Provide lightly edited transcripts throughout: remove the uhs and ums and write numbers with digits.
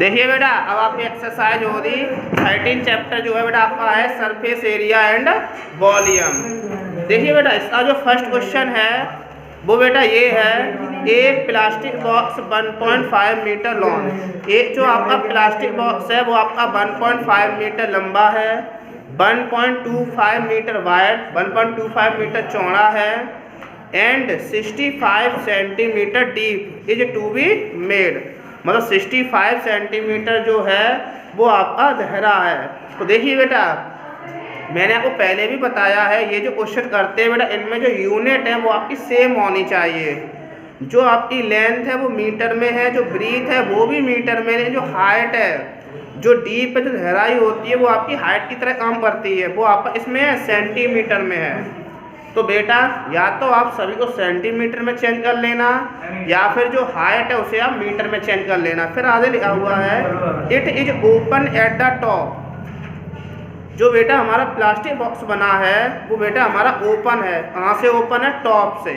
देखिए बेटा अब आपकी एक्सरसाइज हो रही 13 चैप्टर जो है बेटा आपका है सरफेस एरिया एंड वॉल्यूम। देखिए बेटा इसका जो फर्स्ट क्वेश्चन है वो बेटा ये है, एक प्लास्टिक बॉक्स 1.5 मीटर लॉन्ग। एक जो आपका प्लास्टिक बॉक्स है वो आपका 1.5 मीटर लंबा है, 1.25 मीटर वाइड, 1.25 मीटर चौड़ा है and 65 centimetre deep is to be made. मतलब 65 सेंटीमीटर जो है वो आपका गहरा है। तो देखिए बेटा मैंने आपको पहले भी बताया है, ये जो क्वेश्चन करते हैं बेटा इनमें जो यूनिट है वो आपकी सेम होनी चाहिए। जो आपकी लेंथ है वो मीटर में है, जो ब्रीथ है वो भी मीटर में है, जो हाइट है, जो डीप है, जो गहराई होती है वो आपकी हाइट की तरह काम करती है, वो आपका इसमें सेंटीमीटर में है। तो बेटा या तो आप सभी को सेंटीमीटर में चेंज कर लेना या फिर जो हाइट है उसे आप मीटर में चेंज कर लेना। फिर आगे लिखा हुआ है it is open at the top. जो बेटा हमारा प्लास्टिक बॉक्स बना है वो बेटा हमारा ओपन है। कहाँ से ओपन है? टॉप से।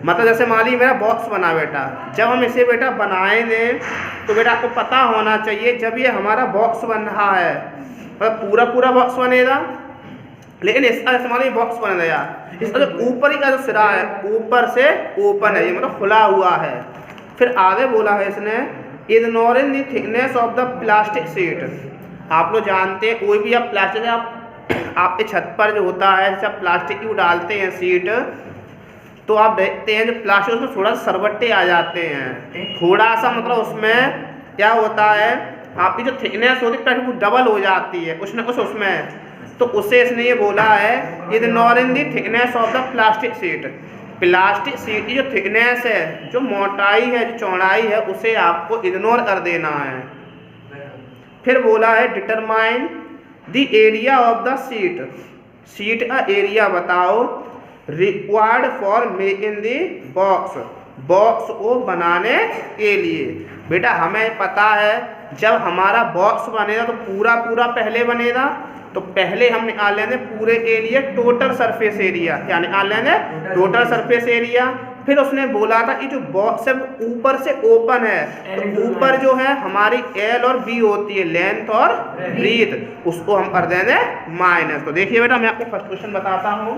मतलब जैसे मान लीजिए मेरा बॉक्स बना बेटा, जब हम इसे बेटा बनाएंगे तो बेटा आपको पता होना चाहिए जब ये हमारा बॉक्स बन रहा है मतलब पूरा बॉक्स बनेगा, लेकिन इसका हमारा बॉक्स बन गया, इसका जो ऊपर ही का जो सिरा है ऊपर से ओपन है, ये मतलब खुला हुआ है। फिर आगे बोला है इसने ignoring the thickness of the plastic sheet. आप लोग जानते हैं कोई भी आप प्लास्टिक आपके छत पर जो होता है जैसे आप प्लास्टिक की डालते हैं शीट, तो आप देखते हैं जो प्लास्टिक उसमें थोड़ा सा सरबट्टे आ जाते हैं, थोड़ा सा मतलब उसमें क्या होता है आपकी जो थिकनेस होती है वो डबल हो जाती है कुछ ना कुछ उसमें। तो उससे इसने ये बोला है ignoring the thickness of the plastic sheet. Plastic sheet की जो थिकनेस है, जो मोटाई है, जो चौड़ाई है, उसे आपको इग्नोर कर देना है। फिर बोला है determine the area of the sheet. Sheet का एरिया बताओ required for making the box. Box को बनाने के लिए बेटा हमें पता है जब हमारा बॉक्स बनेगा तो पूरा पहले बनेगा, तो पहले हम निकाल लेंगे पूरे के लिए टोटल सरफेस एरिया, क्या निकाल लेंगे? Total surface area. फिर उसने बोला था कि जो बॉक्स है ऊपर से ओपन है, तो ऊपर जो है हमारी एल और बी होती है, लेंथ और ब्रीथ, उसको हम कर देंगे माइनस। तो देखिए बेटा मैं आपको फर्स्ट क्वेश्चन बताता हूँ।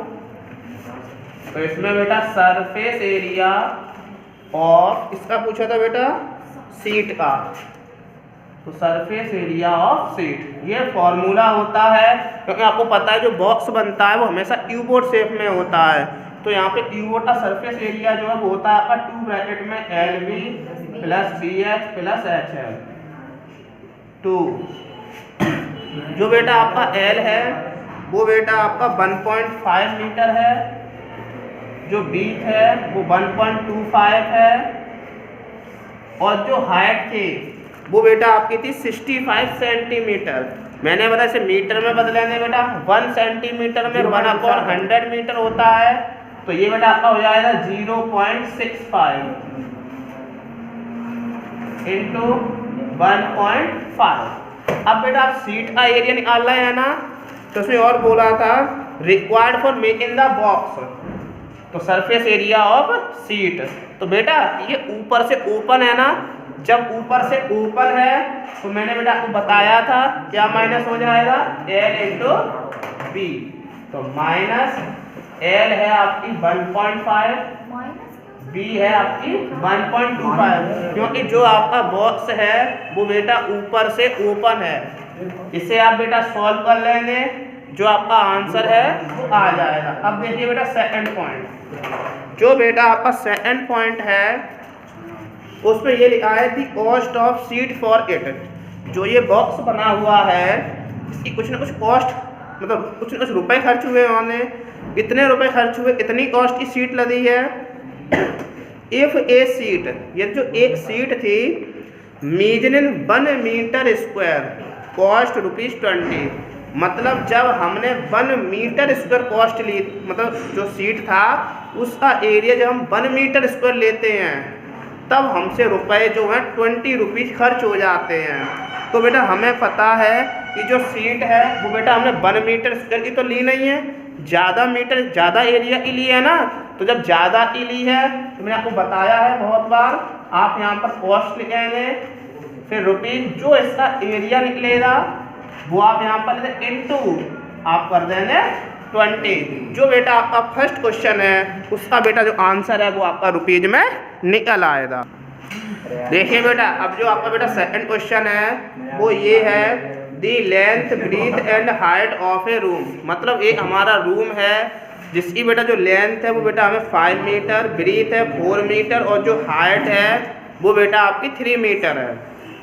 तो इसमें बेटा सरफेस एरिया ऑफ इसका पूछा था बेटा शीट का, तो सरफेस एरिया ऑफ शीट ये फॉर्मूला होता है, क्योंकि आपको पता है जो बॉक्स बनता है वो हमेशा क्यूबोर्ड शेप में होता है। तो यहाँ पे क्यूबोर्ड का सरफेस एरिया जो है वो होता है आपका 2 ब्रैकेट में LB plus BH plus HL 2। जो बेटा आपका L है वो बेटा आपका 1.5 मीटर है, जो ब्रीथ है वो 1.25 है, और जो हाइट थी वो बेटा आपकी थी 65 सेंटीमीटर। मैंने बताया इसे मीटर में बदलेंगे बेटा, 1 सेंटीमीटर में 1/100 मीटर होता है, तो ये बेटा आपका हो जाएगा 0.65 इंटू 1.5। अब बेटा आप शीट का एरिया निकाल रहे हैं ना, तो उसमें और बोला था required for making the box, तो सरफेस एरिया ऑफ शीट। तो बेटा ये ऊपर से ओपन है ना, जब ऊपर से ओपन है तो मैंने बेटा आपको बताया था क्या माइनस हो जाएगा L इंटू बी, तो माइनस L है आपकी 1.5, B है आपकी 1.25, क्योंकि जो आपका बॉक्स है वो बेटा ऊपर से ओपन है। इसे आप बेटा सॉल्व कर लेंगे, जो आपका आंसर है वो आ जाएगा। अब देखिए बेटा सेकंड पॉइंट, जो बेटा आपका सेकंड पॉइंट है उस पर ये लिखा है दी cost of sheet for it. जो ये बॉक्स बना हुआ है इसकी कुछ ना कुछ कॉस्ट, मतलब कुछ ना कुछ रुपए खर्च हुए, उन्होंने इतने रुपए खर्च हुए, इतनी कॉस्ट की शीट लगी है। इफ ए शीट, ये जो एक शीट थी मीजरिंग 1 मीटर स्क्वायर कॉस्ट ₹20, मतलब जब हमने 1 मीटर स्क्वायर कॉस्ट ली, मतलब जो शीट था उसका एरिया जब हम 1 मीटर स्क्वायर लेते हैं तब हमसे रुपए जो हैं 20 रुपीज़ खर्च हो जाते हैं। तो बेटा हमें पता है कि जो शीट है वो बेटा हमने 1 मीटर स्क्वायर की तो ली नहीं है, ज़्यादा एरिया की ली है ना। तो जब ज़्यादा की ली है तो मैंने आपको बताया है बहुत बार, आप यहाँ पर कॉस्ट लिखेंगे फिर रुपीज जो इसका एरिया निकलेगा वो आप यहाँ पर इनटू आप कर देंगे 20। जो बेटा आपका फर्स्ट क्वेश्चन है उसका बेटा जो आंसर है वो आपका रुपीज में निकल आएगा। देखिए बेटा अब जो आपका बेटा सेकंड क्वेश्चन है वो ये है the length breadth and height of a room. मतलब एक हमारा रूम है जिसकी बेटा जो लेंथ है वो बेटा हमें 5 मीटर, ब्रीथ है 4 मीटर और जो हाइट है वो बेटा आपकी 3 मीटर है।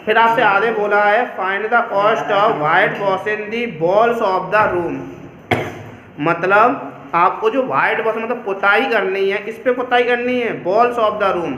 फिर आपसे आगे बोला है find the cost of white wash in the walls of the room. मतलब आपको जो वाइट वॉश मतलब पुताई करनी है, इस पे पुताई करनी है वॉल्स ऑफ द रूम,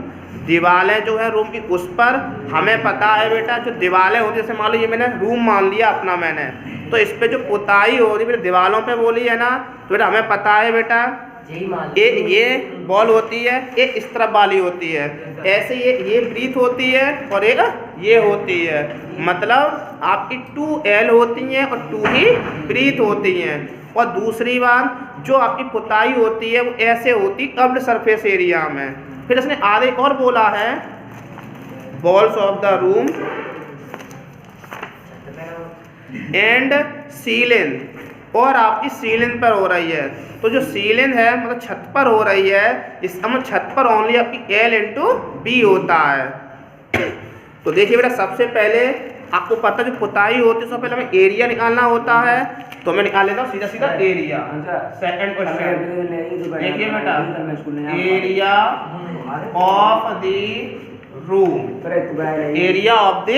दीवारें जो है रूम की उस पर हमें पता है बेटा जो दीवारें होती है जैसे मान लो ये मैंने रूम मान लिया अपना मैंने, तो इस पे जो पुताई हो रही है बेटा दीवारों पे बोली है ना, तो बेटा हमें पता है बेटा ये बॉल होती है, एक इस तरफ वाली होती है, ऐसे ये ब्रीथ होती है और एक ये होती है। मतलब आपकी 2L होती हैं और 2 ही ब्रीथ होती हैं। और दूसरी बात जो आपकी पुताई होती है वो ऐसे होती कव्ड सरफेस एरिया में। फिर इसने आगे और बोला है walls of the room and ceiling, और आपकी सीलिंग पर हो रही है। तो जो सीलिंग है मतलब छत पर हो रही है, इसका मतलब छत पर ओनली आपकी L इंटू बी होता है। तो देखिए बेटा सबसे पहले आपको पता जो पुताई होती है सबसे पहले हमें एरिया निकालना होता है, तो मैं निकाल लेता हूँ सीधा सीधा एरिया। सेकंड क्वेश्चन देखिए बेटा area of the room, area of the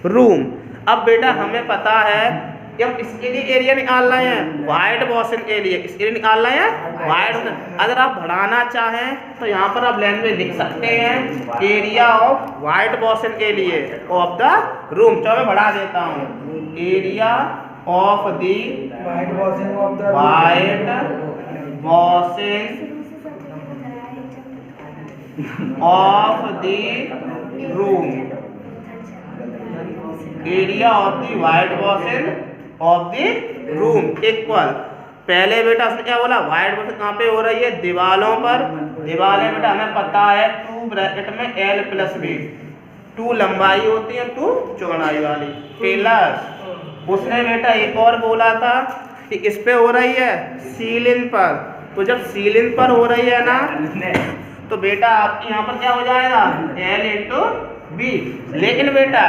room. अब बेटा हमें पता है कि हम इसके लिए एरिया निकालना है वाइट वॉशिंग के लिए, इसके लिए निकालना है वाइट। अगर आप बढ़ाना चाहें तो यहाँ पर आप लाइन में लिख सकते हैं एरिया ऑफ वाइट वॉशिंग के लिए ऑफ द रूम। चलो मैं बढ़ा देता हूँ area of the white washing of the room, area of the white washing of the room equal. पहले बेटा उसने क्या बोला वाइट वॉशिंग कहाँ पे हो रही है दीवालों पर, दीवारें बेटा हमें पता है 2 ब्रैकेट में L प्लस बी, 2 लंबाई होती है 2 चौड़ाई वाली प्लस उसने बेटा एक और बोला था कि इस पे हो रही है सीलिंग पर। तो जब सीलिंग पर हो रही है ना तो बेटा आपके यहाँ पर क्या हो जाएगा L इंटू बी। लेकिन बेटा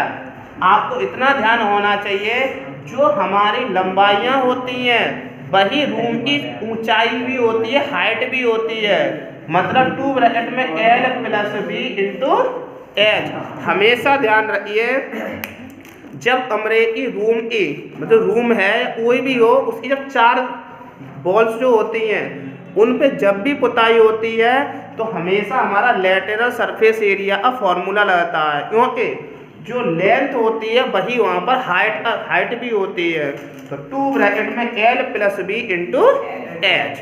आपको इतना ध्यान होना चाहिए जो हमारी लंबाइयाँ होती हैं वही रूम की ऊंचाई भी होती है हाइट भी होती है। मतलब 2 ब्रैकेट में L plus B into H. हमेशा ध्यान रखिए जब कमरे की रूम की मतलब रूम है कोई भी हो उसकी जब 4 बॉल्स जो होती हैं उन पे जब भी पुताई होती है तो हमेशा हमारा लेटरल सरफेस एरिया का फॉर्मूला लगता है, क्योंकि जो लेंथ होती है वही वहाँ पर हाइट भी होती है। तो 2 ब्रैकेट में L plus B into H,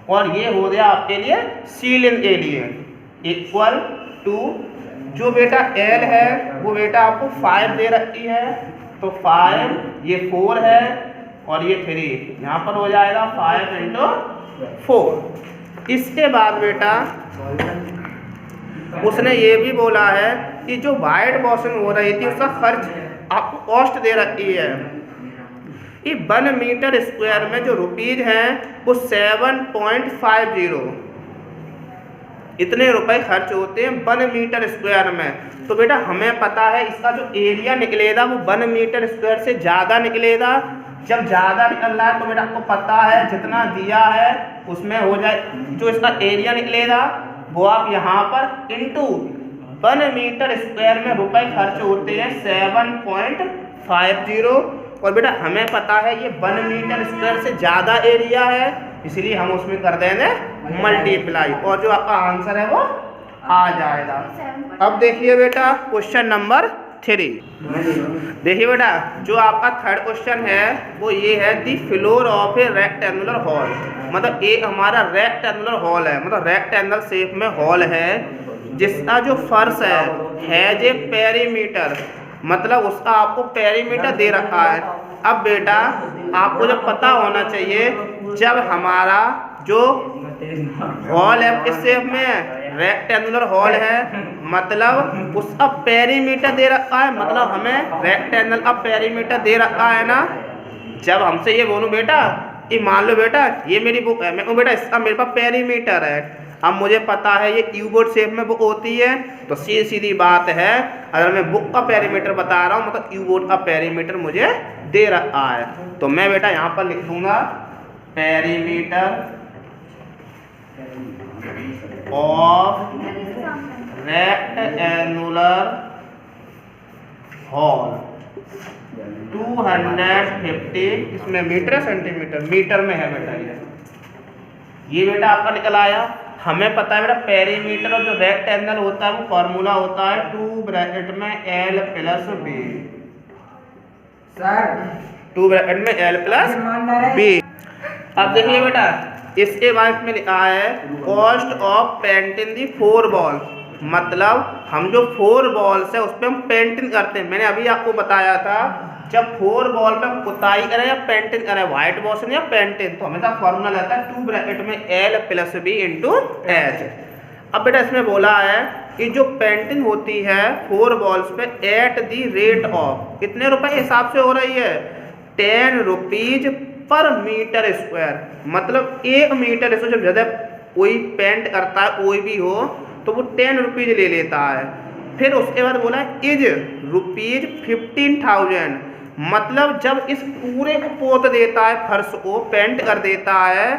और ये हो गया आपके लिए सीलिंग के लिए इक्वल टू जो बेटा L है वो बेटा आपको 5 दे रखी है, तो 5 ये 4 है और ये 3 यहाँ पर हो जाएगा 5 इंटू 4। इसके बाद बेटा उसने ये भी बोला है कि जो वाइट वॉशिंग हो रही थी उसका खर्च आपको कॉस्ट दे रखी है कि 1 मीटर स्क्वायर में जो रुपीज हैं वो 7.50 इतने रुपए खर्च होते हैं 1 मीटर स्क्वायर में। तो बेटा हमें पता है इसका जो एरिया निकलेगा वो 1 मीटर स्क्वायर से ज़्यादा निकलेगा। जब ज़्यादा निकल रहा है तो बेटा आपको पता है जितना दिया है उसमें हो जाए जो इसका एरिया निकलेगा वो आप यहाँ पर इंटू 1 मीटर स्क्वायर में रुपए खर्च होते हैं 7.50। और बेटा हमें पता है ये 1 मीटर स्क्वायर से ज़्यादा एरिया है इसलिए हम उसमें कर देंगे मल्टीप्लाई और जो आपका आंसर है वो आ जाएगा। अब देखिए बेटा क्वेश्चन नंबर 3। देखिए बेटा जो आपका थर्ड क्वेश्चन है वो ये है दी floor of A rectangular hall. मतलब एक हमारा रेक्टेंगुलर हॉल है, मतलब रेक्टेंगल शेप में हॉल है जिसका जो फर्श है जे पेरीमीटर, मतलब उसका आपको पेरीमीटर दे रखा है। अब बेटा आपको जब पता होना चाहिए जब हमारा जो हॉल है किस शेप में है रेक्टेंगुलर हॉल है, मतलब उसका पेरीमीटर दे रखा है, मतलब हमें रेक्टेंगल का पेरीमीटर दे रखा है ना। जब हमसे ये बोलूँ बेटा कि मान लो बेटा ये मेरी बुक है, मैं कहूँ बेटा इसका मेरे पास पेरीमीटर है, अब मुझे पता है ये क्यूबोर्ड शेप में बुक होती है, तो सीधी सीधी बात है अगर मैं बुक का पेरीमीटर बता रहा हूँ मतलब क्यूबोर्ड का पेरीमीटर मुझे दे रहा है, तो मैं बेटा यहाँ पर लिख दूंगा पेरीमीटर ऑफ रेक्टेंगुलर हॉल 250, इसमें मीटर सेंटीमीटर, मीटर में है बेटा ये बेटा आपका निकल आया। हमें पता है बेटा पेरीमीटर और जो रेक्टेंगल होता है वो फॉर्मूला होता है 2 ब्रैकेट में L प्लस B, 2 ब्रैकेट में L प्लस B। अब देखिए बेटा इसके बाद में लिखा है cost of painting the 4 balls, मतलब हम जो 4 बॉल्स है उस पर हम पेंटिंग करते हैं। मैंने अभी आपको बताया था जब 4 बॉल पे हम पुताई करें या पेंटिंग करें, व्हाइट वॉशिंग या पेंटिंग, तो हमेशा फॉर्मूला रहता है 2 ब्रैकेट में L plus B into H। अब बेटा इसमें बोला है कि जो पेंटिंग होती है 4 बॉल्स पे एट दी रेट ऑफ, कितने रुपए हिसाब से हो रही है, 10 रुपीज पर मीटर स्क्वायर, मतलब 1 मीटर स्क्वायर जब ज़्यादा कोई पेंट करता है कोई भी हो तो वो 10 रुपीज ले लेता है। फिर उसके बाद बोला इज रुपीज 15,000, मतलब जब इस पूरे को पोत देता है, फर्श को पेंट कर देता है।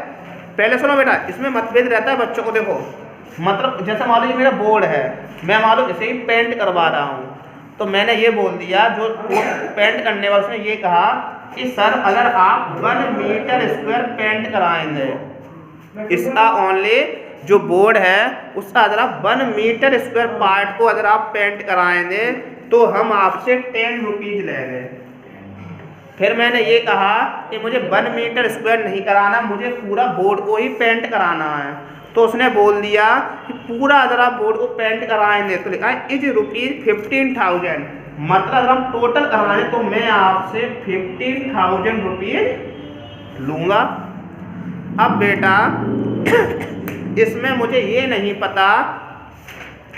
पहले सुनो बेटा इसमें मतभेद रहता है बच्चों को, देखो मतलब जैसे मान लो मेरा बोर्ड है, मैं मान लो इसे ही पेंट करवा रहा हूँ, तो मैंने ये बोल दिया जो पेंट करने वाले उसने ये कहा कि सर अगर आप 1 मीटर स्क्वायर पेंट कराएंगे, इसका ओनली जो बोर्ड है उसका अगर आप 1 मीटर स्क्वायर पार्ट को अगर आप पेंट कराएंगे तो हम आपसे 10 रुपीज लेंगे। फिर मैंने ये कहा कि मुझे 1 मीटर स्क्वायर नहीं कराना, मुझे पूरा बोर्ड को ही पेंट कराना है, तो उसने बोल दिया कि पूरा अगर आप बोर्ड को पेंट कराएंगे तो लिखा है इज रुपीज 15,000, मतलब अगर हम टोटल कराएं तो मैं आपसे 15,000 रुपीज लूँगा। अब बेटा इसमें मुझे ये नहीं पता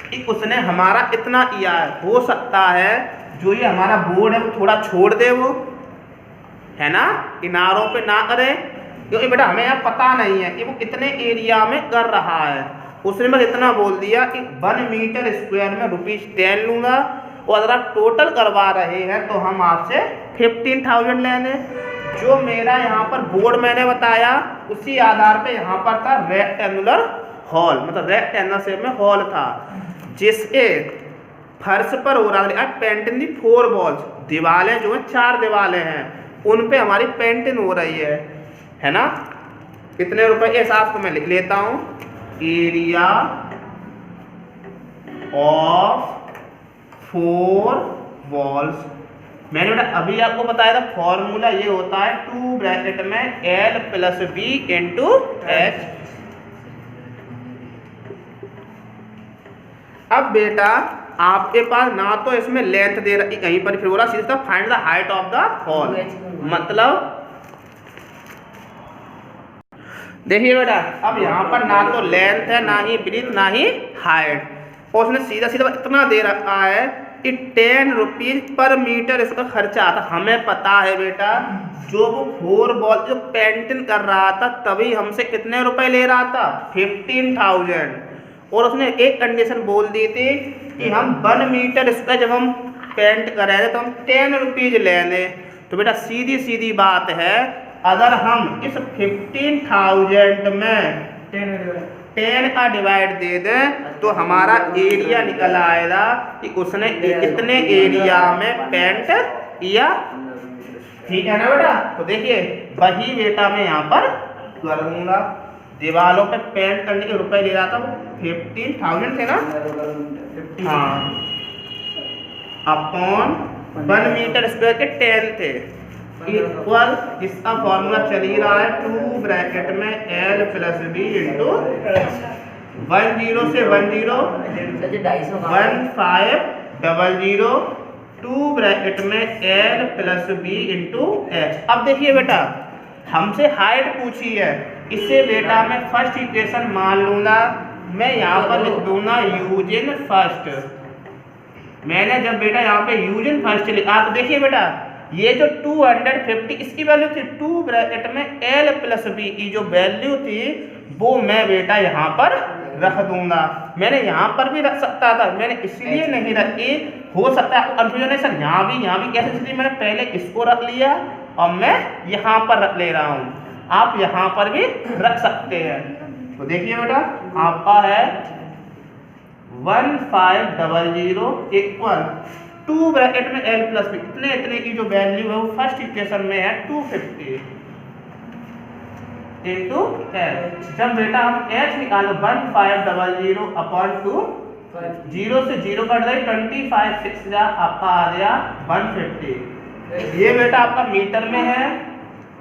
कि उसने हमारा इतना किया है, हो सकता है जो ये हमारा बोर्ड है वो थोड़ा छोड़ दे, वो है ना, किनारों पे ना करे, क्योंकि बेटा हमें यहाँ पता नहीं है कि वो कितने एरिया में कर रहा है। उसने बस इतना बोल दिया कि 1 मीटर स्क्वायर में रुपीज 10 लूँगा, और अगर आप टोटल करवा रहे हैं तो हम आपसे 15,000 लेंगे। जो मेरा यहाँ पर बोर्ड मैंने बताया उसी आधार पे यहाँ पर था रेक्टेंगुलर हॉल, मतलब रेक्टेंगल शेप में हॉल था जिसके फर्श पर हो रहा है पेंटिंग दी 4 बॉल्स, दीवारें जो है 4 दीवारें हैं उन पे हमारी पेंटिंग हो रही है ना। कितने रुपए के हिसाब से मैं लिख लेता हूँ, एरिया ऑफ 4 वॉल्स। मैंने बेटा अभी आपको बताया था फॉर्मूला ये होता है 2 ब्रैकेट में L plus B into H। अब बेटा आपके पास ना तो इसमें लेंथ दे रही कहीं पर, फिर बोला सीधा find the height of the hall, मतलब देखिए बेटा अब यहाँ पर ना तो लेंथ है ना ही ब्रीथ ना ही हाइट, और उसने सीधा सीधा इतना दे रखा है कि 10 रुपीज पर मीटर इसका खर्चा आता। हमें पता है बेटा जो वो 4 बॉल जो पेंटिंग कर रहा था तभी हमसे कितने रुपए ले रहा था, 15,000, और उसने एक कंडीशन बोल दी थी कि हम 1 मीटर स्क्वायर जब हम पेंट करेंगे तो हम 10 रुपीज लेंगे। तो बेटा सीधी सीधी बात है अगर हम इस 15,000 में 10 का डिवाइड दे दें तो हमारा एरिया निकल आएगा कि उसने कितने एरिया में पेंट किया, ठीक है ना बेटा। तो देखिए वही बेटा मैं यहाँ पर करूँगा, दीवारों पे पेंट करने के रुपए ले रहा था वो 15,000 थे ना, हाँ, अपॉन 1 मीटर स्क्वायर के 10 थे, इक्वल इसका फॉर्मूला चल ही रहा है 2 ब्रैकेट में L प्लस B इंटू 10 से 1500 2 ब्रैकेट में L plus B into H। अब देखिए बेटा हमसे हाइट पूछी है, इससे बेटा मैं फर्स्ट इक्वेशन मान लूँगा मैं यहाँ पर लिख दूंगा यूजिन फर्स्ट। मैंने जब बेटा यहाँ पे यूजिन फर्स्ट लिखा तो देखिए बेटा ये जो 250 इसकी वैल्यू थी 2 ब्रैकेट में L प्लस बी की जो वैल्यू थी वो मैं बेटा यहाँ पर रख दूंगा। मैंने यहाँ पर भी रख सकता था, मैंने इसलिए नहीं रखी, हो सकता है कंफ्यूजन है सर यहाँ भी कैसे, इसलिए मैंने पहले इसको रख लिया और मैं यहाँ पर रख ले रहा हूँ। आप यहाँ पर भी रख सकते हैं। तो देखिए बेटा आपका है 1500 इक्वल 2 ब्रैकेट में L प्लस बी इतने की जो वैल्यू है वो फर्स्ट इक्वेशन में है 250 इंटू L। जब बेटा हम H निकालो 1500 अपॉन 2 0 से 0 कट गई 25 6 जा आपका आ गया 150। ये बेटा आपका मीटर में है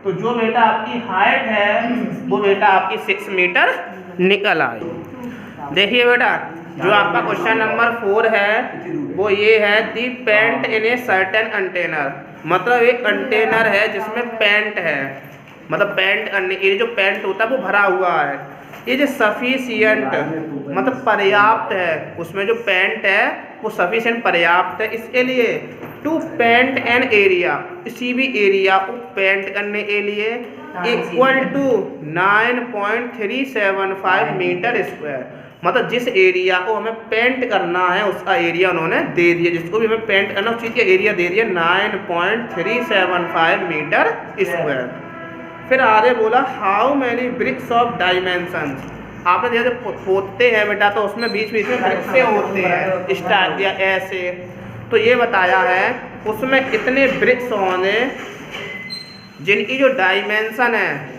तो जो बेटा आपकी हाइट है वो बेटा आपकी 6 मीटर निकल आई। देखिए बेटा जो आपका क्वेश्चन नंबर 4 है वो ये है the paint in a certain container. मतलब एक कंटेनर है जिसमें पेंट है, मतलब पेंट करने के लिए जो पेंट होता है वो भरा हुआ है। ये जो सफिशिएंट मतलब पर्याप्त है, उसमें जो पेंट है वो सफिशिएंट पर्याप्त है इसके लिए टू पेंट एन एरिया, किसी भी एरिया को पेंट करने के लिए इक्वल टू 9.375 मीटर स्क्वायर। मतलब जिस एरिया को हमें पेंट करना है उसका एरिया उन्होंने दे दिया, जिसको भी हमें पेंट करना उस चीज़ का एरिया दे दिया 9.375 मीटर स्क्वायर। फिर आगे बोला how many bricks of dimensions. आपने जैसे पोतते हैं बेटा तो उसमें बीच बीच में ब्रिक्स होते हैं स्टार या ऐसे, तो ये बताया है उसमें कितने ब्रिक्स होंगे जिनकी जो डायमेंशन है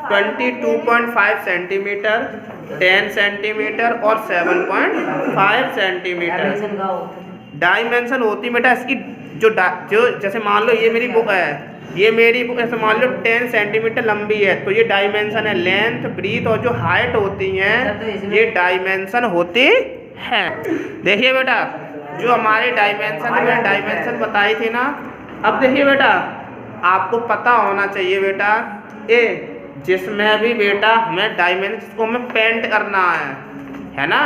22.5 सेंटीमीटर, 10 सेंटीमीटर और 7.5 सेंटीमीटर डायमेंशन होती बेटा इसकी। जो जैसे मान लो ये मेरी बुक है, ये मेरी बुक ऐसे मान लो 10 सेंटीमीटर लंबी है तो ये डायमेंशन है। लेंथ ब्रीथ और जो हाइट होती हैं ये डायमेंशन होती है। देखिए बेटा जो हमारे डायमेंशन मैंने डायमेंशन बताई थी ना। अब देखिए बेटा आपको पता होना चाहिए बेटा ए जिसमें भी बेटा हमें डायमेंशन जिसको हमें पेंट करना है ना,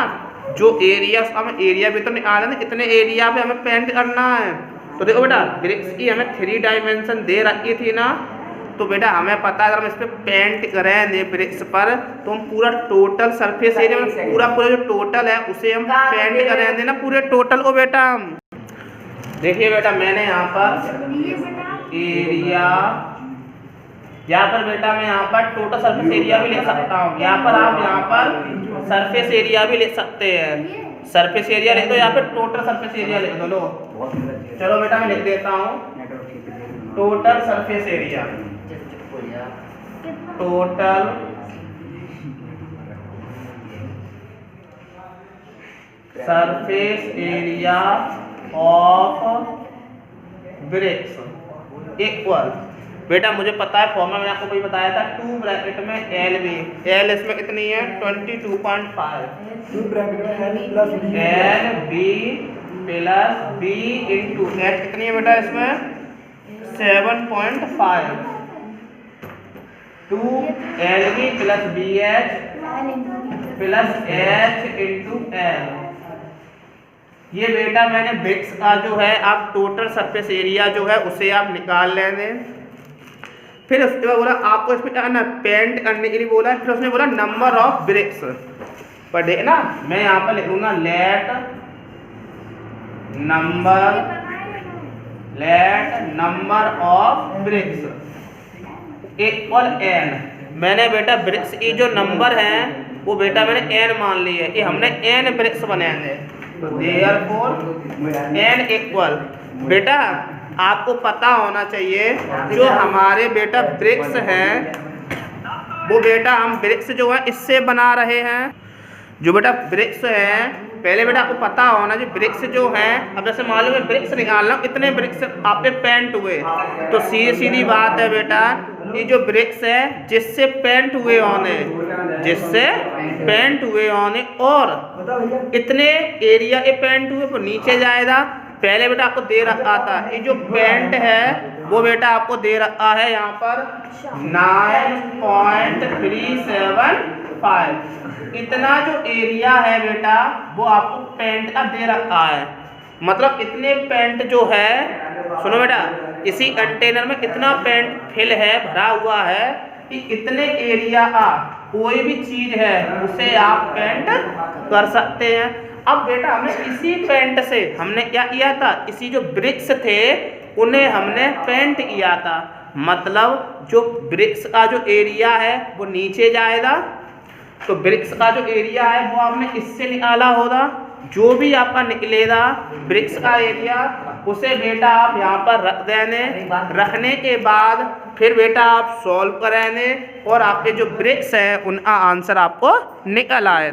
जो एरिया हमें एरिया भी तो निकालना है, कितने एरिया पे हमें पेंट करना है। तो देखो बेटा ब्रिक्स की हमें 3 डायमेंशन दे रखी थी ना, तो बेटा हमें पता है अगर हम इस पर पेंट करें ब्रिक्स पर तो हम पूरा टोटल सरफेस एरिया में पूरा जो टोटल है उसे हम पेंट करेंगे ना पूरे टोटल को बेटा हम। देखिए बेटा मैंने यहाँ पर एरिया यहाँ पर बेटा मैं यहाँ पर टोटल सरफेस एरिया भी लिख सकता हूँ। यहाँ पर आप यहाँ पर सरफेस एरिया भी लिख सकते हैं। सरफेस एरिया लिख दो, यहाँ पे टोटल सरफेस एरिया लिख दो। लो चलो बेटा मैं लिख देता हूँ total surface area. Total surface area of bricks equal बेटा मुझे पता है फॉर्मूला मैंने आपको भी बताया था 2 ब्रैकेट में एल बी। एल इसमें कितनी है 22.5 L B plus B into H कितनी है बेटा इसमें 7.5 2 L B plus B H plus H into L. ये बेटा मैंने ब्रिक्स का जो है आप टोटल सरफेस एरिया जो है उसे आप निकाल लेंगे। फिर उसके बाद बोला आपको इसमें क्या करना पेंट करने के लिए बोला, फिर उसने बोला नंबर ऑफ ब्रिक्स पर देखना मैं यहाँ पर लिख लूँगा let number of bricks equal N. मैंने बेटा ब्रिक्स की जो नंबर है वो बेटा मैंने एन मान ली है कि हमने एन ब्रिक्स बनाएंगे। तो देयरफॉर एन इक्वल बेटा आपको पता होना चाहिए जो हमारे बेटा ब्रिक्स हैं वो बेटा हम ब्रिक्स जो है इससे बना रहे हैं। जो बेटा ब्रिक्स है पहले बेटा आपको पता होना जो ब्रिक्स जो है, अब जैसे मान लो मैं ब्रिक्स निकालना हूँ इतने ब्रिक्स आप पे पेंट हुए तो सीधी बात है बेटा ये जो ब्रिक्स है जिससे पेंट हुए होने और इतने एरिया के पेंट हुए वो नीचे जाएगा। पहले बेटा आपको दे रखा था ये जो पेंट है वो बेटा आपको दे रखा है यहाँ पर 9.375 5। इतना जो एरिया है बेटा वो आपको पेंट का दे रखा है, मतलब इतने पेंट जो है, सुनो बेटा, इसी कंटेनर में इतना पेंट फिल है, भरा हुआ है कि इतने एरिया का कोई भी चीज है उसे आप पेंट कर सकते हैं। अब बेटा हमने इसी पेंट से हमने क्या किया था, इसी जो ब्रिक्स थे उन्हें हमने पेंट किया था, मतलब जो ब्रिक्स का जो एरिया है वो नीचे जाएगा, तो ब्रिक्स का जो एरिया है वो आपने इससे निकाला होगा, जो भी आपका निकलेगा ब्रिक्स का एरिया उसे बेटा आप यहाँ पर रख देने, रखने के बाद फिर बेटा आप सॉल्व करेंगे और आपके जो ब्रिक्स है उनका आंसर आपको निकल आए।